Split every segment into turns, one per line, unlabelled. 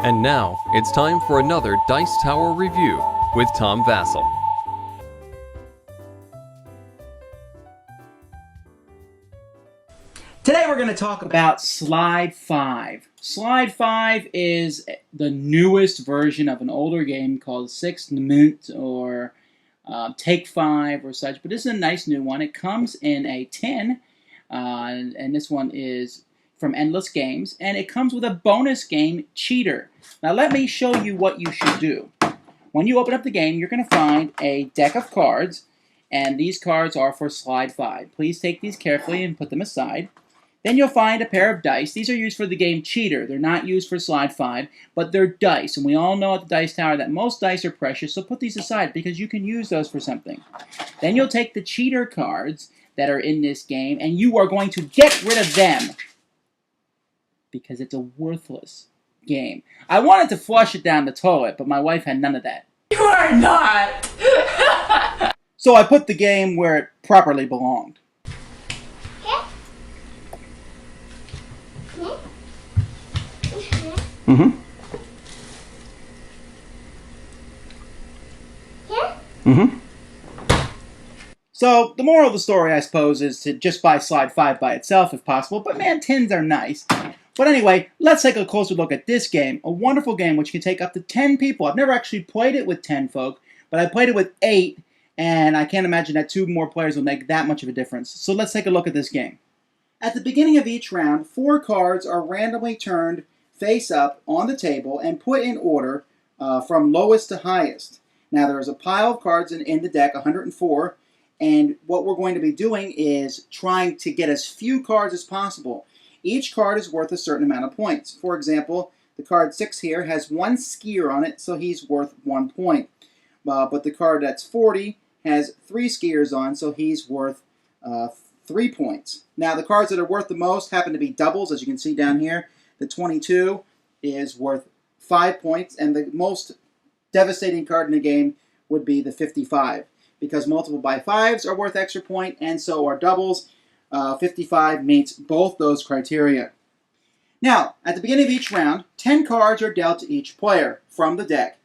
And now, it's time for another Dice Tower review with Tom Vasel.
Today we're going to talk about Slide 5. Slide 5 is the newest version of an older game called Six Mint or Take 5 or such, but this is a nice new one. It comes in a tin, and this one is from Endless Games, and it comes with a bonus game, Cheater. Now let me show you what you should do. When you open up the game, you're going to find a deck of cards, and these cards are for Slide 5. Please take these carefully and put them aside. Then you'll find a pair of dice. These are used for the game Cheater. They're not used for Slide 5, but they're dice. And we all know at the Dice Tower that most dice are precious, so put these aside because you can use those for something. Then you'll take the Cheater cards that are in this game, and you are going to get rid of them because it's a worthless game. I wanted to flush it down the toilet, but my wife had none of that.
You are not!
So I put the game where it properly belonged. Mm-hmm. Mm-hmm. So, the moral of the story, I suppose, is to just buy Slide 5 by itself if possible, but man, tins are nice. But anyway, let's take a closer look at this game, a wonderful game which can take up to 10 people. I've never actually played it with 10 folk, but I played it with 8, and I can't imagine that 2 more players will make that much of a difference. So let's take a look at this game. At the beginning of each round, 4 cards are randomly turned face up on the table and put in order from lowest to highest. Now there's a pile of cards in the deck, 104, and what we're going to be doing is trying to get as few cards as possible. Each card is worth a certain amount of points. For example, the card 6 here has 1 skier on it, so he's worth 1 point. But the card that's 40 has 3 skiers on, so he's worth 3 points. Now the cards that are worth the most happen to be doubles, as you can see down here. The 22 is worth 5 points, and the most devastating card in the game would be the 55, because multiple by 5s are worth extra point, and so are doubles. 55 meets both those criteria. Now, at the beginning of each round, 10 cards are dealt to each player from the deck.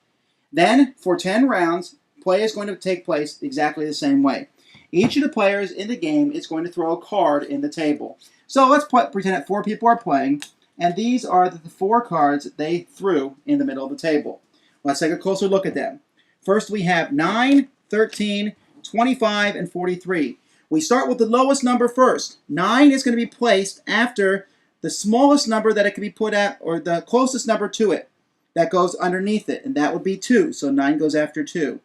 Then, for 10 rounds, play is going to take place exactly the same way. Each of the players in the game is going to throw a card in the table. So let's pretend that 4 people are playing, and these are the 4 cards they threw in the middle of the table. Let's take a closer look at them. First we have 9, 13, 25, and 43. We start with the lowest number first. 9 is going to be placed after the smallest number that it can be put at, or the closest number to it that goes underneath it, and that would be 2, so 9 goes after 2.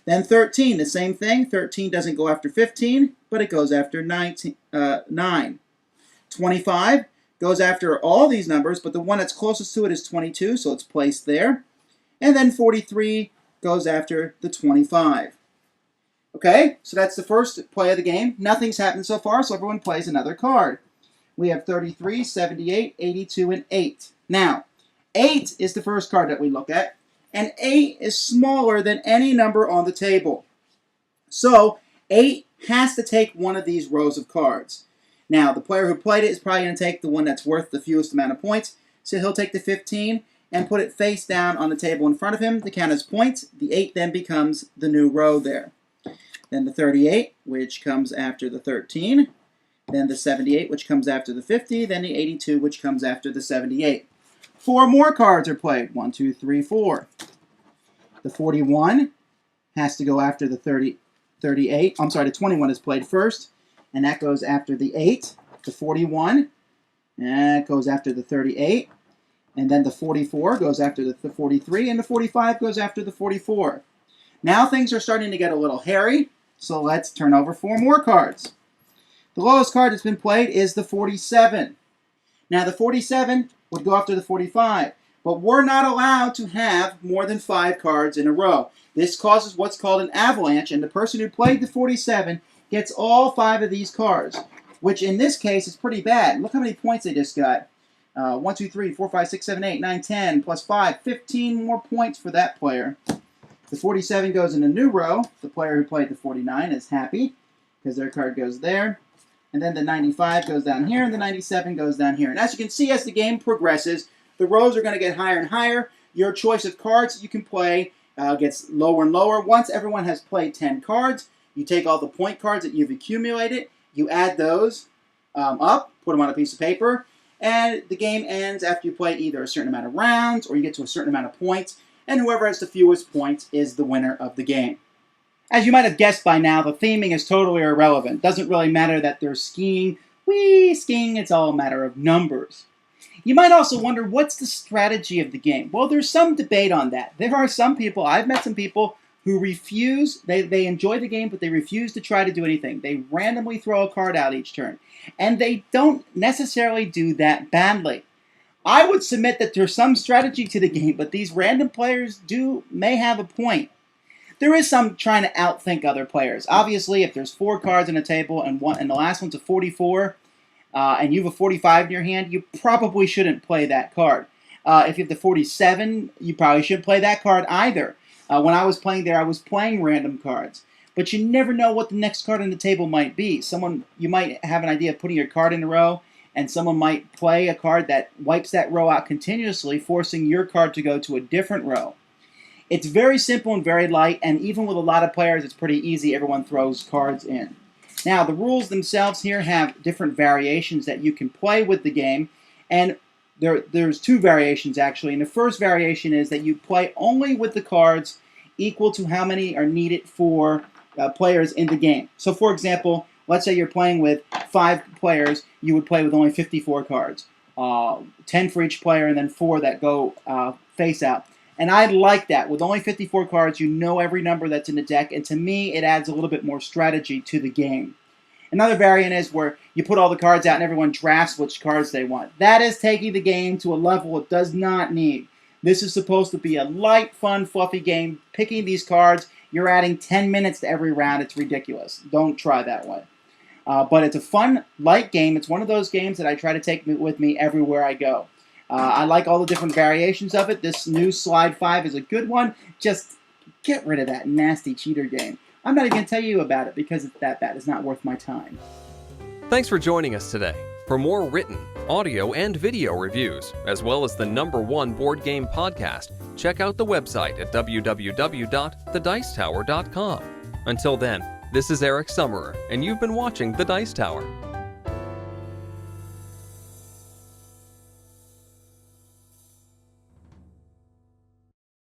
Then 13, the same thing. 13 doesn't go after 15, but it goes after 9. 25 goes after all these numbers, but the one that's closest to it is 22, so it's placed there. And then 43 goes after the 25. Okay, so that's the first play of the game. Nothing's happened so far, so everyone plays another card. We have 33, 78, 82, and 8. Now, 8 is the first card that we look at, and 8 is smaller than any number on the table. So, 8 has to take one of these rows of cards. Now, the player who played it is probably going to take the one that's worth the fewest amount of points. So he'll take the 15 and put it face down on the table in front of him to count as points. The 8 then becomes the new row there. Then the 38, which comes after the 13. Then the 78, which comes after the 50. Then the 82, which comes after the 78. 4 more cards are played. 1, 2, 3, 4. The 41 has to go after the 38. I'm sorry, the 21 is played first. And that goes after the 8, the 41, and that goes after the 38, and then the 44 goes after the 43, and the 45 goes after the 44. Now things are starting to get a little hairy, so let's turn over 4 more cards. The lowest card that's been played is the 47. Now the 47 would go after the 45, but we're not allowed to have more than 5 cards in a row. This causes what's called an avalanche, and the person who played the 47 gets all 5 of these cards, which in this case is pretty bad. Look how many points they just got. 1, 2, 3, 4, 5, 6, 7, 8, 9, 10, plus 5, 15 more points for that player. The 47 goes in a new row. The player who played the 49 is happy because their card goes there. And then the 95 goes down here, and the 97 goes down here. And as you can see, as the game progresses, The rows are going to get higher and higher. Your choice of cards you can play gets lower and lower. Once everyone has played 10 cards, you take all the point cards that you've accumulated, you add those up, put them on a piece of paper, and the game ends after you play either a certain amount of rounds or you get to a certain amount of points, and whoever has the fewest points is the winner of the game. As you might have guessed by now, the theming is totally irrelevant. Doesn't really matter that they're skiing. Skiing, it's all a matter of numbers. You might also wonder, what's the strategy of the game? Well, there's some debate on that. There are some people, I've met some people who refuse, they enjoy the game, but they refuse to try to do anything. They randomly throw a card out each turn. And they don't necessarily do that badly. I would submit that there's some strategy to the game, but these random players may have a point. There is some trying to outthink other players. Obviously, if there's 4 cards on a table and the last one's a 44, and you have a 45 in your hand, you probably shouldn't play that card. If you have the 47, you probably shouldn't play that card either. When I was playing there, I was playing random cards. But you never know what the next card on the table might be. You might have an idea of putting your card in a row, and someone might play a card that wipes that row out continuously, forcing your card to go to a different row. It's very simple and very light, and even with a lot of players, it's pretty easy. Everyone throws cards in. Now, the rules themselves here have different variations that you can play with the game, and there's 2 variations actually. And the first variation is that you play only with the cards equal to how many are needed for players in the game. So, for example, let's say you're playing with 5 players, you would play with only 54 cards, 10 for each player, and then 4 that go face out. And I like that. With only 54 cards, you know every number that's in the deck, and to me, it adds a little bit more strategy to the game. Another variant is where you put all the cards out and everyone drafts which cards they want. That is taking the game to a level it does not need. This is supposed to be a light, fun, fluffy game. Picking these cards, you're adding 10 minutes to every round. It's ridiculous. Don't try that way. But it's a fun, light game. It's one of those games that I try to take with me everywhere I go. I like all the different variations of it. This new Slide 5 is a good one. Just get rid of that nasty cheater game. I'm not even going to tell you about it because it's that bad. It's not worth my time.
Thanks for joining us today. For more written, audio, and video reviews, as well as the #1 board game podcast, check out the website at www.thedicetower.com. Until then, this is Eric Summerer, and you've been watching The Dice Tower.